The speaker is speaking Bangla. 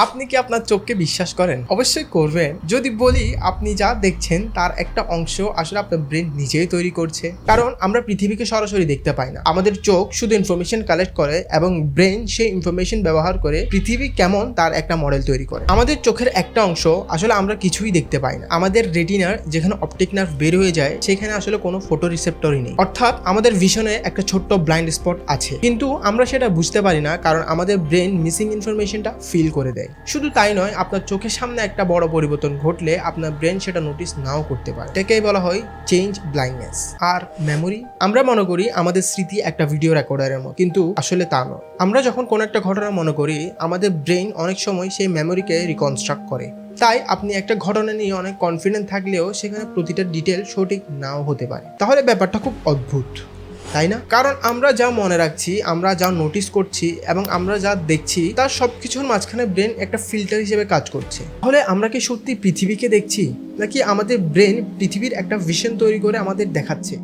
আপনি কি আপনার চোখকে বিশ্বাস করেন? অবশ্যই করবেন। যদি বলি আপনি যা দেখছেন তার একটা অংশ আসলে আপনার ব্রেন নিজেই তৈরি করছে। কারণ আমরা পৃথিবীকে সরাসরি দেখতে পাই না। আমাদের চোখ শুধু ইনফরমেশন কালেক্ট করে এবং ব্রেন সেই ইনফরমেশন ব্যবহার করে পৃথিবী কেমন তার একটা মডেল তৈরি করে। আমাদের চোখের একটা অংশ আসলে আমরা কিছুই দেখতে পাই না। আমাদের রেটিনার যেখানে অপটিক নার্ভ বের হয়ে যায় সেখানে আসলে কোনো ফটো রিসেপ্টরই নেই। অর্থাৎ আমাদের ভিশনে একটা ছোট্ট ব্লাইন্ড স্পট আছে, কিন্তু আমরা সেটা বুঝতে পারি না কারণ আমাদের ব্রেন মিসিং ইনফরমেশনটা ফিল করে দেয়। শুধু তাই নয়, আপনার চোখের সামনে একটা বড় পরিবর্তন ঘটলে আপনার ব্রেন সেটা নোটিস নাও করতে পারে। এটাকেই বলা হয় চেঞ্জ ব্লাইন্ডনেস। আর মেমোরি, আমরা মনে করি আমাদের স্মৃতি একটা ভিডিও রেকর্ডারের মতো, কিন্তু আসলে তা নয়। আমরা যখন কোনো একটা ঘটনা মনে করি আমাদের ব্রেন অনেক সময় সেই মেমোরিকে রিকনস্ট্রাক্ট করে। তাই আপনি একটা ঘটনা নিয়ে অনেক কনফিডেন্ট থাকলেও সেখানে প্রতিটা ডিটেল সঠিক নাও হতে পারে। তাহলে ব্যাপারটা খুব অদ্ভুত, তাই না? কারণ আমরা যা মনে রাখছি, আমরা যা নোটিস করছি এবং আমরা যা দেখছি তার সবকিছুর মাঝখানে ব্রেন একটা ফিল্টার হিসেবে কাজ করছে। তাহলে আমরা কি সত্যি পৃথিবীকে দেখছি, নাকি আমাদের ব্রেন পৃথিবীর একটা ভিশন তৈরি করে আমাদের দেখাচ্ছে?